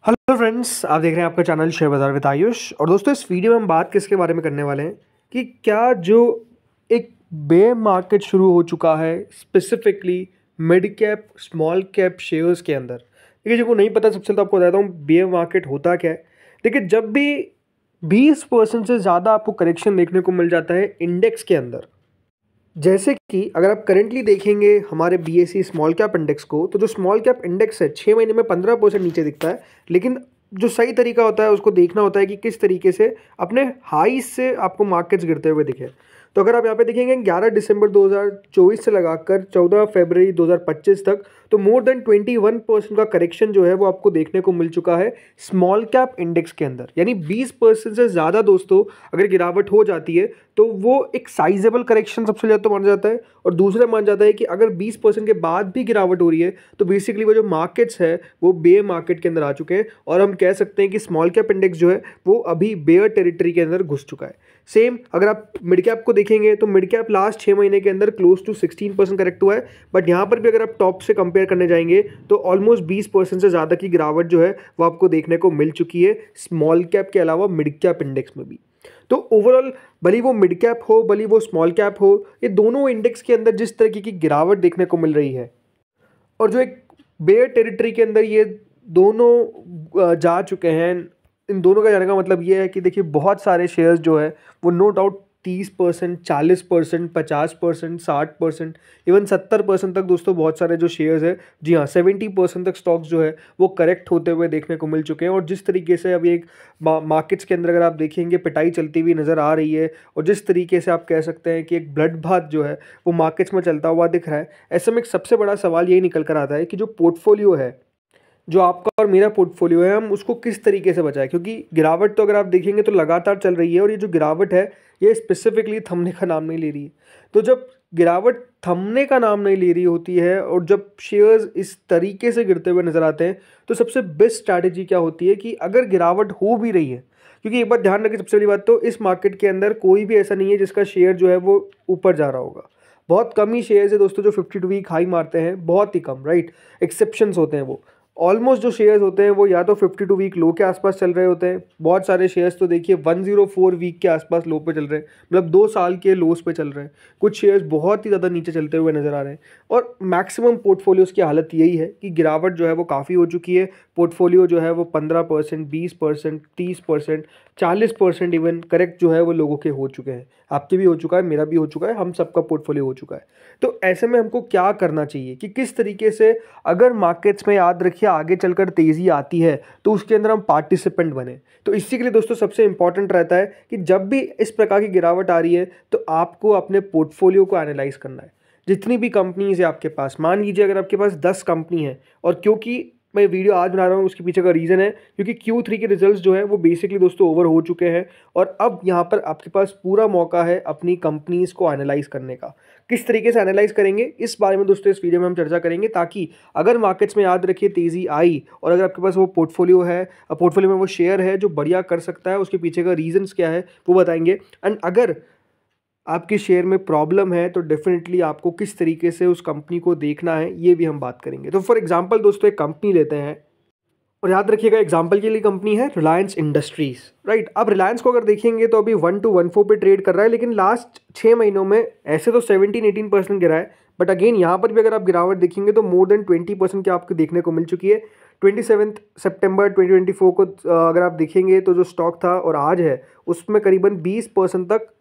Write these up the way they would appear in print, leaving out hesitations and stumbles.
Hello friends, आप देख रहे हैं आपका चैनल शेयर बाजार विद आयुष। और दोस्तों, इस वीडियो में हम बात किसके बारे में करने वाले हैं कि क्या जो एक बेयर मार्केट शुरू हो चुका है specifically mid cap small cap shares के अंदर। देखिए, जिनको नहीं पता सबसे पहले तो आपको बताता हूँ बेयर मार्केट होता क्या है। देखिए, जब भी 20% से ज़्यादा आपको करेक्शन देखने को मिल जाता है इंडेक्स के अंदर, जैसे कि अगर आप करेंटली देखेंगे हमारे बीएसई स्मॉल कैप इंडेक्स को, तो जो स्मॉल कैप इंडेक्स है 6 महीने में 15% नीचे दिखता है। लेकिन जो सही तरीका होता है उसको देखना होता है कि किस तरीके से अपने हाई से आपको मार्केट्स गिरते हुए दिखे। तो अगर आप यहाँ पे देखेंगे 11 दिसंबर 2024 से लगाकर 14 फरवरी 2025 तक, तो मोर देन 21% का करेक्शन जो है वो आपको देखने को मिल चुका है स्मॉल कैप इंडेक्स के अंदर। यानी 20% से ज़्यादा दोस्तों अगर गिरावट हो जाती है तो वो एक साइजेबल करेक्शन सबसे ज़्यादा तो माना जाता है। और दूसरा माना जाता है कि अगर 20% के बाद भी गिरावट हो रही है तो बेसिकली वो जो मार्केट्स है वो बेयर मार्केट के अंदर आ चुके हैं। और हम कह सकते हैं कि स्मॉल कैप इंडेक्स जो है वो अभी बेयर टेरिटरी के अंदर घुस चुका है। सेम अगर आप मिड कैप को देखेंगे तो मिड कैप लास्ट 6 महीने के अंदर क्लोज टू 16% करेक्ट हुआ है। बट यहाँ पर भी अगर आप टॉप से कंपेयर करने जाएंगे तो ऑलमोस्ट 20% से ज़्यादा की गिरावट जो है वो आपको देखने को मिल चुकी है स्मॉल कैप के अलावा मिड कैप इंडेक्स में भी। तो ओवरऑल भले वो मिड कैप हो भले वो स्मॉल कैप हो, ये दोनों इंडेक्स के अंदर जिस तरीके की गिरावट देखने को मिल रही है और जो एक बेयर टेरिटरी के अंदर ये दोनों जा चुके हैं, इन दोनों का जाने का मतलब ये है कि देखिए बहुत सारे शेयर्स जो है वो नो डाउट 30%, 40%, 50%, 60%, इवन 70% तक दोस्तों बहुत सारे जो शेयर्स है, जी हाँ 70% तक स्टॉक्स जो है वो करेक्ट होते हुए देखने को मिल चुके हैं। और जिस तरीके से अभी एक मार्केट्स के अंदर अगर आप देखेंगे पिटाई चलती हुई नज़र आ रही है और जिस तरीके से आप कह सकते हैं कि एक ब्लड बाथ जो है वो मार्केट्स में चलता हुआ दिख रहा है, ऐसे में एक सबसे बड़ा सवाल यही निकल कर आता है कि जो पोर्टफोलियो है, जो आपका और मेरा पोर्टफोलियो है, हम उसको किस तरीके से बचाएं। क्योंकि गिरावट तो अगर आप देखेंगे तो लगातार चल रही है और ये जो गिरावट है ये स्पेसिफिकली थमने का नाम नहीं ले रही है। तो जब गिरावट थमने का नाम नहीं ले रही होती है और जब शेयर्स इस तरीके से गिरते हुए नज़र आते हैं तो सबसे बेस्ट स्ट्रैटेजी क्या होती है कि अगर गिरावट हो भी रही है, क्योंकि एक बात ध्यान रखें, सबसे बड़ी बात तो इस मार्केट के अंदर कोई भी ऐसा नहीं है जिसका शेयर जो है वो ऊपर जा रहा होगा। बहुत कम ही शेयर्स है दोस्तों जो 52 वीक हाई मारते हैं, बहुत ही कम, राइट। एक्सेप्शंस होते हैं वो। ऑलमोस्ट जो शेयर्स होते हैं वो या तो 52 वीक लो के आसपास चल रहे होते हैं, बहुत सारे शेयर्स तो देखिए 104 वीक के आसपास लो पे चल रहे हैं, मतलब 2 साल के लोस पे चल रहे हैं। कुछ शेयर्स बहुत ही ज़्यादा नीचे चलते हुए नज़र आ रहे हैं। और मैक्सिमम पोर्टफोलियोज़ की हालत यही है कि गिरावट जो है वो काफ़ी हो चुकी है। पोर्टफोलियो जो है वो 15%, 20%, 30%, 40% इवन करेक्ट जो है वो लोगों के हो चुके हैं। आपके भी हो चुका है, मेरा भी हो चुका है, हम सबका पोर्टफोलियो हो चुका है। तो ऐसे में हमको क्या करना चाहिए कि किस तरीके से अगर मार्केट्स में, याद रखिए, आगे चलकर तेज़ी आती है तो उसके अंदर हम पार्टिसिपेंट बने। तो इसी के लिए दोस्तों सबसे इंपॉर्टेंट रहता है कि जब भी इस प्रकार की गिरावट आ रही है तो आपको अपने पोर्टफोलियो को एनालाइज करना है। जितनी भी कंपनीज है आपके पास, मान लीजिए अगर आपके पास 10 कंपनी है, और क्योंकि मैं वीडियो आज बना रहा हूँ उसके पीछे का रीज़न है क्योंकि Q3 के रिजल्ट्स जो है वो बेसिकली दोस्तों ओवर हो चुके हैं और अब यहाँ पर आपके पास पूरा मौका है अपनी कंपनीज को एनालाइज करने का। किस तरीके से एनालाइज करेंगे इस बारे में दोस्तों इस वीडियो में हम चर्चा करेंगे, ताकि अगर मार्केट्स में, याद रखिए, तेज़ी आई और अगर आपके पास वो पोर्टफोलियो है, पोर्टफोलियो में वो शेयर है जो बढ़िया कर सकता है, उसके पीछे का रीजंस क्या है वो बताएंगे। एंड अगर आपके शेयर में प्रॉब्लम है तो डेफिनेटली आपको किस तरीके से उस कंपनी को देखना है ये भी हम बात करेंगे। तो फॉर एग्जांपल दोस्तों एक कंपनी लेते हैं और याद रखिएगा एग्जांपल के लिए कंपनी है रिलायंस इंडस्ट्रीज, राइट। अब रिलायंस को अगर देखेंगे तो अभी 1214 पे ट्रेड कर रहा है, लेकिन लास्ट 6 महीनों में ऐसे तो 17-18% गिरा है, बट अगेन यहाँ पर भी अगर आप गिरावट देखेंगे तो मोर देन 20% की आपको देखने को मिल चुकी है। 27 सितंबर 2024 को अगर आप देखेंगे तो जो स्टॉक था और आज है उसमें करीबन 20% तक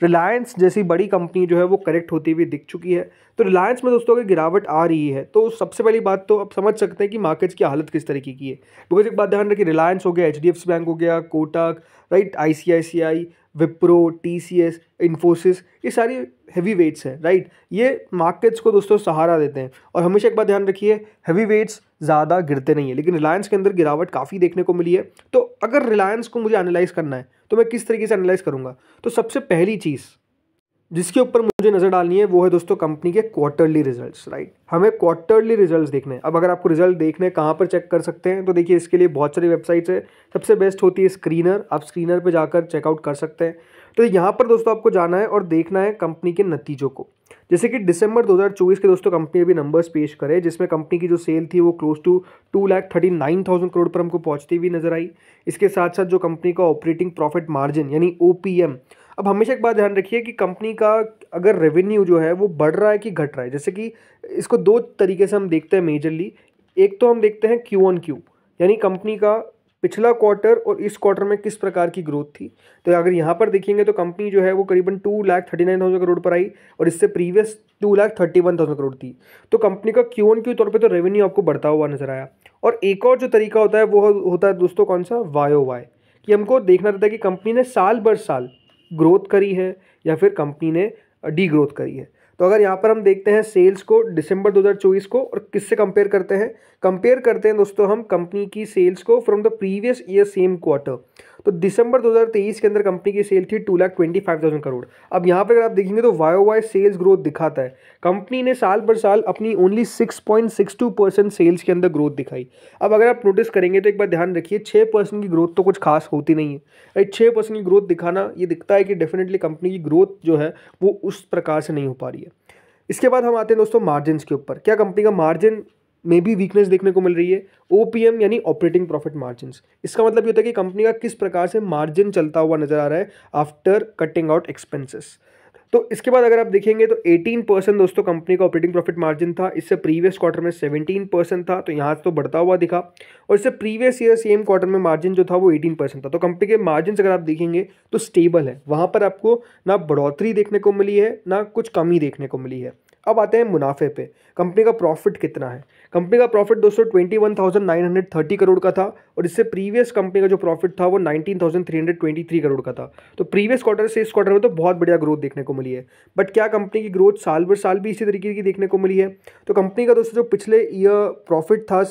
रिलायंस जैसी बड़ी कंपनी जो है वो करेक्ट होती हुई दिख चुकी है। तो रिलायंस में दोस्तों अगर गिरावट आ रही है तो सबसे पहली बात तो आप समझ सकते हैं कि मार्केट्स की हालत किस तरीके की है। बिकॉज एक बात ध्यान रखिए, रिलायंस हो गया, HDFC बैंक हो गया, Kotak, right, ICICI, Wipro, TCS, Infosys, ये सारी हैवी वेट्स हैं, राइट। ये मार्केट्स को दोस्तों सहारा देते हैं और हमेशा एक बात ध्यान रखिए, हैवी वेट्स ज़्यादा गिरते नहीं है, लेकिन रिलायंस के अंदर गिरावट काफ़ी देखने को मिली है। तो अगर रिलायंस को मुझे एनालाइज करना है तो मैं किस तरीके से एनालाइज करूँगा, तो सबसे पहली चीज़ जिसके ऊपर मुझे नज़र डालनी है वो है दोस्तों कंपनी के क्वार्टरली रिजल्ट्स, राइट। हमें क्वार्टरली रिजल्ट्स देखने हैं। अब अगर आपको रिजल्ट देखने कहाँ पर चेक कर सकते हैं, तो देखिए इसके लिए बहुत सारी वेबसाइट्स है। सबसे बेस्ट होती है स्क्रीनर, आप स्क्रीनर पे जाकर चेकआउट कर सकते हैं। तो यहाँ पर दोस्तों आपको जाना है और देखना है कंपनी के नतीजों को। जैसे कि दिसंबर 2024 के दोस्तों कंपनी अभी नंबर्स पेश करे, जिसमें कंपनी की जो सेल थी वो क्लोज टू 2,39,000 करोड़ पर हमको पहुंचती हुई नजर आई। इसके साथ साथ जो कंपनी का ऑपरेटिंग प्रॉफिट मार्जिन यानी ओपीएम, अब हमेशा एक बात ध्यान रखिए कि कंपनी का अगर रेवेन्यू जो है वो बढ़ रहा है कि घट रहा है, जैसे कि इसको दो तरीके से हम देखते हैं मेजरली। एक तो हम देखते हैं क्यू ऑन क्यू, यानी कंपनी का पिछला क्वार्टर और इस क्वार्टर में किस प्रकार की ग्रोथ थी। तो अगर यहाँ पर देखेंगे तो कंपनी जो है वो करीबन 2,39,000 करोड़ पर आई और इससे प्रीवियस 2,31,000 करोड़ थी। तो कंपनी का क्यू ऑन क्यू तौर पे तो रेवेन्यू आपको बढ़ता हुआ नजर आया। और एक और जो तरीका होता है वो होता है दोस्तों कौन सा, वाई ओ वाई, कि हमको देखना रहता है कि कंपनी ने साल भर साल ग्रोथ करी है या फिर कंपनी ने डी ग्रोथ करी है। तो अगर यहाँ पर हम देखते हैं सेल्स को दिसंबर 2024 को और किससे कंपेयर करते हैं दोस्तों हम कंपनी की सेल्स को from the previous year same quarter. तो दिसंबर 2023 के अंदर कंपनी की सेल थी 2,25,000 करोड़। अब यहाँ पर अगर आप देखेंगे तो वाई वाई सेल्स ग्रोथ दिखाता है, कंपनी ने साल भर साल अपनी ओनली 6.62% सेल्स के अंदर ग्रोथ दिखाई। अब अगर आप नोटिस करेंगे तो एक बार ध्यान रखिए 6% की ग्रोथ तो कुछ खास होती नहीं है, राइट। 6% की ग्रोथ दिखाना ये दिखता है कि डेफिनेटली कंपनी की ग्रोथ जो है वो उस प्रकार से नहीं हो पा रही है। इसके बाद हम आते हैं दोस्तों मार्जिन्स के ऊपर। क्या कंपनी का मार्जिन में भी वीकनेस देखने को मिल रही है। ओपीएम यानी ऑपरेटिंग प्रॉफिट मार्जिन्स, इसका मतलब ये होता है कि कंपनी का किस प्रकार से मार्जिन चलता हुआ नजर आ रहा है आफ्टर कटिंग आउट एक्सपेंसेस। तो इसके बाद अगर आप देखेंगे तो 18% दोस्तों कंपनी का ऑपरेटिंग प्रॉफिट मार्जिन था। इससे प्रीवियस क्वार्टर में 17% था, तो यहाँ से तो बढ़ता हुआ दिखा। और इससे प्रीवियस ईयर सेम क्वार्टर में मार्जिन जो था वो 18% था। तो कंपनी के मार्जिन अगर आप देखेंगे तो स्टेबल है, वहाँ पर आपको ना बढ़ोतरी देखने को मिली है ना कुछ कमी देखने को मिली है। अब आते हैं मुनाफे पे, कंपनी का प्रॉफिट कितना है। कंपनी का प्रॉफिट दोस्तों 21,930 करोड़ का था और इससे प्रीवियस कंपनी का जो प्रॉफिट था वो 19,323 करोड़ का था। तो प्रीवियस क्वार्टर से इस क्वार्टर में तो बहुत बढ़िया ग्रोथ देखने को मिली है। बट क्या कंपनी की ग्रोथ साल भर साल भी इसी तरीके की देखने को मिली है। तो कंपनी का दोस्तों जो पिछले ईयर प्रॉफिट था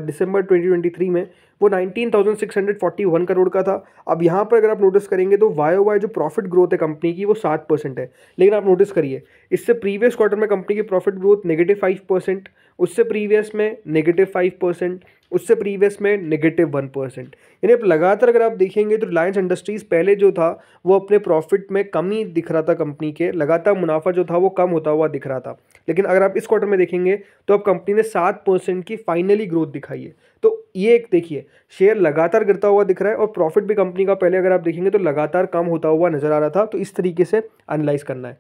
दिसंबर 2023 में वो 19,641 करोड़ का था। अब यहाँ पर अगर आप नोटिस करेंगे तो वाई ओ वाई जो प्रॉफिट ग्रोथ है कंपनी की वो 7% है। लेकिन आप नोटिस करिए इससे प्रीवियस क्वार्टर में कंपनी की प्रॉफिट ग्रोथ -5%, उससे प्रीवियस में -5%, उससे प्रीवियस में -1%। यानी अब लगातार अगर आप देखेंगे तो रिलायंस इंडस्ट्रीज पहले जो था वो अपने प्रॉफिट में कमी दिख रहा था, कंपनी के लगातार मुनाफा जो था वो कम होता हुआ दिख रहा था। लेकिन अगर आप इस क्वार्टर में देखेंगे तो अब कंपनी ने 7% की फाइनली ग्रोथ दिखाई है। तो ये एक देखिए शेयर लगातार गिरता हुआ दिख रहा है और प्रॉफिट भी कंपनी का पहले अगर आप देखेंगे तो लगातार कम होता हुआ नजर आ रहा था। तो इस तरीके से एनालाइज करना है।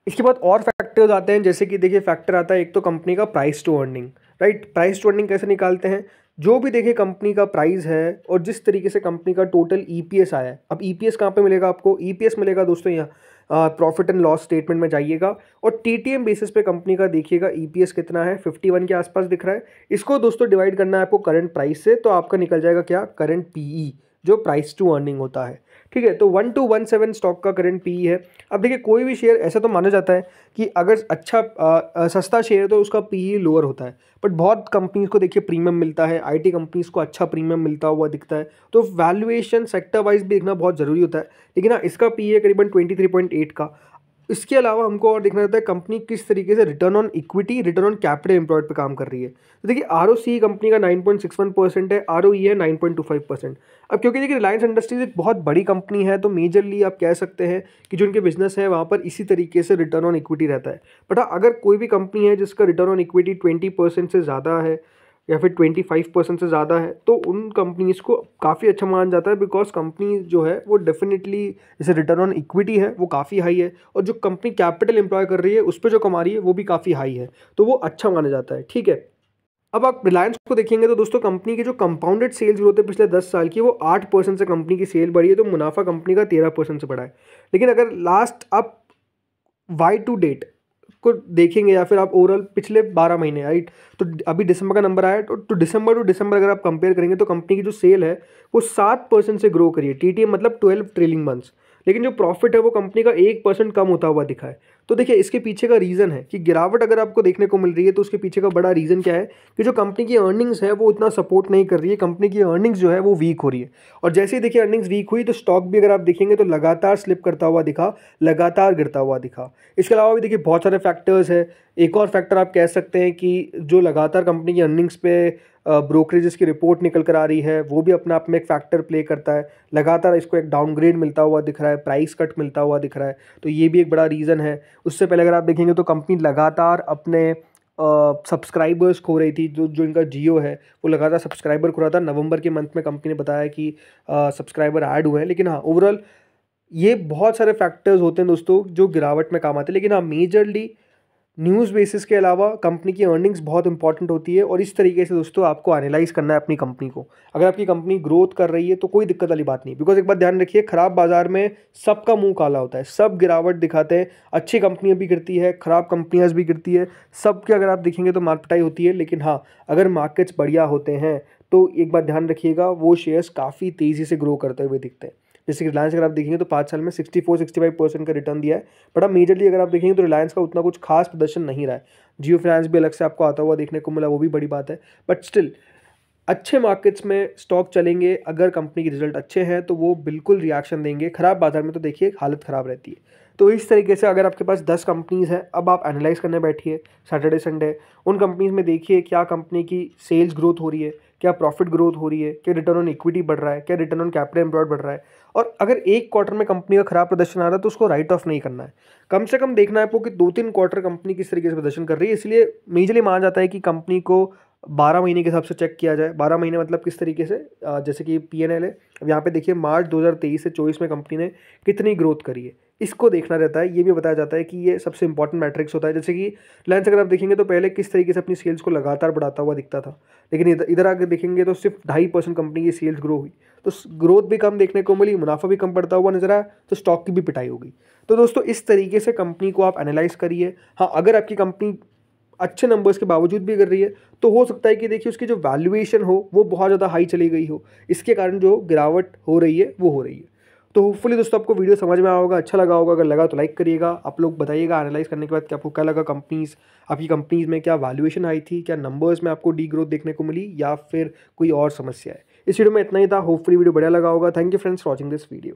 इसके बाद और फैक्टर्स आते हैं, जैसे कि देखिए फैक्टर आता है एक तो कंपनी का price to earning, right. Price to earning कैसे निकालते हैं, जो भी देखिए कंपनी का प्राइस है और जिस तरीके से कंपनी का टोटल ईपीएस आया है। अब ईपीएस कहाँ पे मिलेगा आपको, ईपीएस मिलेगा दोस्तों यहाँ प्रॉफिट एंड लॉस स्टेटमेंट में जाइएगा और टीटीएम बेसिस पे कंपनी का देखिएगा ईपीएस कितना है, 51 के आसपास दिख रहा है। इसको दोस्तों डिवाइड करना है आपको करंट प्राइस से, तो आपका निकल जाएगा क्या, करंट पीई, जो प्राइस टू अर्निंग होता है, ठीक है। तो 1217 स्टॉक का करंट पीई है। अब देखिए कोई भी शेयर ऐसा तो माना जाता है कि अगर अच्छा सस्ता शेयर है तो उसका पीई लोअर होता है, बट बहुत कंपनीज को देखिए प्रीमियम मिलता है, आईटी कंपनीज को अच्छा प्रीमियम मिलता हुआ दिखता है। तो वैल्यूएशन सेक्टर वाइज भी देखना बहुत ज़रूरी होता है। लेकिन हाँ, इसका पीई है करीबन 23.8 का। इसके अलावा हमको और देखना रहता है कंपनी किस तरीके से return on equity, return on capital employed पे काम कर रही है। तो देखिए आरओसी कंपनी का 9.61% है, आरओई है 9.25%। अब क्योंकि देखिए रिलायंस इंडस्ट्रीज एक बहुत बड़ी कंपनी है तो मेजरली आप कह सकते हैं कि जो उनके बिजनेस है वहाँ पर इसी तरीके से रिटर्न ऑन इक्विटी रहता है। बट हाँ, अगर कोई भी कंपनी है जिसका रिटर्न ऑन इक्विटी 20% से ज़्यादा है या फिर 25% से ज़्यादा है तो उन कंपनीज़ को काफ़ी अच्छा माना जाता है, बिकॉज कंपनी जो है वो डेफिनेटली जैसे रिटर्न ऑन इक्विटी है वो काफ़ी हाई है और जो कंपनी कैपिटल एम्प्लॉय कर रही है उस पर जो कमा रही है वो भी काफ़ी हाई है, तो वो अच्छा माना जाता है, ठीक है। अब आप रिलायंस को देखेंगे तो दोस्तों कंपनी की जो कंपाउंडेड सेल्स ग्रोथ है पिछले 10 साल की वो 8% से कंपनी की सेल बढ़ी है, तो मुनाफा कंपनी का 13% से बढ़ा है। लेकिन अगर लास्ट आप वाई टू डेट को देखेंगे या फिर आप ओवरऑल पिछले 12 महीने, राइट, तो अभी दिसंबर का नंबर आया तो दिसंबर टू दिसंबर अगर आप कंपेयर करेंगे तो कंपनी की जो सेल है वो 7% से ग्रो करी है, टीटीएम मतलब 12 ट्रेलिंग मंथ्स। लेकिन जो प्रॉफिट है वो कंपनी का 1% कम होता हुआ दिखा है। तो देखिए इसके पीछे का रीज़न है कि गिरावट अगर आपको देखने को मिल रही है तो उसके पीछे का बड़ा रीज़न क्या है कि जो कंपनी की अर्निंग्स है वो उतना सपोर्ट नहीं कर रही है, कंपनी की अर्निंग्स जो है वो वीक हो रही है। और जैसे ही देखिए अर्निंग्स वीक हुई तो स्टॉक भी अगर आप देखेंगे तो लगातार स्लिप करता हुआ दिखा, लगातार गिरता हुआ दिखा। इसके अलावा भी देखिए बहुत सारे फैक्टर्स है। एक और फैक्टर आप कह सकते हैं कि जो लगातार कंपनी की अर्निंग्स पे ब्रोकरेजेस की रिपोर्ट निकल कर आ रही है वो भी अपने आप में एक फैक्टर प्ले करता है। लगातार इसको एक डाउनग्रेड मिलता हुआ दिख रहा है, प्राइस कट मिलता हुआ दिख रहा है, तो ये भी एक बड़ा रीज़न है। उससे पहले अगर आप देखेंगे तो कंपनी लगातार अपने सब्सक्राइबर्स खो रही थी। जो जो इनका जियो है वो लगातार सब्सक्राइबर खो रहा था। नवंबर के मंथ में कंपनी ने बताया कि सब्सक्राइबर ऐड हुए हैं, लेकिन हाँ ओवरऑल ये बहुत सारे फैक्टर्स होते हैं दोस्तों जो गिरावट में काम आते हैं। लेकिन हाँ मेजरली न्यूज़ बेसिस के अलावा कंपनी की अर्निंग्स बहुत इंपॉर्टेंट होती है, और इस तरीके से दोस्तों आपको एनालाइज करना है अपनी कंपनी को। अगर आपकी कंपनी ग्रोथ कर रही है तो कोई दिक्कत वाली बात नहीं, बिकॉज एक बात ध्यान रखिए, खराब बाजार में सबका मुंह काला होता है, सब गिरावट दिखाते हैं। अच्छी कंपनियां भी गिरती है, खराब कंपनियां भी गिरती है, सबके अगर आप देखेंगे तो मारपिटाई होती है। लेकिन हाँ अगर मार्केट्स बढ़िया होते हैं तो एक बात ध्यान रखिएगा, वो शेयर्स काफ़ी तेज़ी से ग्रो करते हुए दिखते हैं। जैसे कि रिलायंस अगर आप देखेंगे तो 5 साल में 64-65% का रिटर्न दिया है। बट अब मेजरली अगर आप देखेंगे तो रिलायंस का उतना कुछ खास प्रदर्शन नहीं रहा है। जियो फाइनेंस भी अलग से आपको आता हुआ देखने को मिला, वो भी बड़ी बात है। बट स्टिल अच्छे मार्केट्स में स्टॉक चलेंगे, अगर कंपनी के रिजल्ट अच्छे हैं तो वो बिल्कुल रिएक्शन देंगे। खराब बाजार में तो देखिए हालत ख़राब रहती है। तो इस तरीके से अगर आपके पास 10 कंपनीज़ हैं, अब आप एनालाइज करने बैठिए सैटरडे संडे, उन कंपनीज़ में देखिए क्या कंपनी की सेल्स ग्रोथ हो रही है, क्या प्रॉफिट ग्रोथ हो रही है, क्या रिटर्न ऑन इक्विटी बढ़ रहा है, क्या रिटर्न ऑन कैपिटल एम्प्लॉयड बढ़ रहा है। और अगर एक क्वार्टर में कंपनी का खराब प्रदर्शन आ रहा है तो उसको राइट ऑफ नहीं करना है, कम से कम देखना है आपको कि 2-3 क्वार्टर कंपनी किस तरीके से प्रदर्शन कर रही है। इसलिए मेजरली माना जाता है कि कंपनी को 12 महीने के हिसाब से चेक किया जाए। 12 महीने मतलब किस तरीके से, जैसे कि पीएनएल है, अब यहाँ पे देखिए मार्च 2023 से 24 में कंपनी ने कितनी ग्रोथ करी है, इसको देखना रहता है। ये भी बताया जाता है कि ये सबसे इंपॉर्टेंट मैट्रिक्स होता है। जैसे कि रिलायंस अगर आप देखेंगे तो पहले किस तरीके से अपनी सेल्स को लगातार बढ़ाता हुआ दिखता था, लेकिन इधर आकर देखेंगे तो सिर्फ 2.5% कंपनी की सेल्स ग्रो हुई, तो ग्रोथ भी कम देखने को मिली, मुनाफा भी कम बढ़ता हुआ नजर आया, तो स्टॉक की भी पिटाई होगी। तो दोस्तों इस तरीके से कंपनी को आप एनालाइज करिए। हाँ अगर आपकी कंपनी अच्छे नंबर्स के बावजूद भी कर रही है तो हो सकता है कि देखिए उसकी जो वैल्यूएशन हो वो बहुत ज़्यादा हाई चली गई हो, इसके कारण जो गिरावट हो रही है वो हो रही है। तो होपफुली दोस्तों आपको वीडियो समझ में आया होगा, अच्छा लगा होगा। अगर लगा तो लाइक करिएगा। आप लोग बताइएगा एनालाइज करने के बाद कि आपको क्या लगा, कंपनीज आपकी कंपनीज में क्या वैल्यूएशन आई थी, क्या नंबर्स में आपको डी ग्रोथ देखने को मिली, या फिर कोई और समस्या है। इस वीडियो में इतना ही था। होपफुली वीडियो बढ़िया लगा होगा। Thank you friends for watching this video.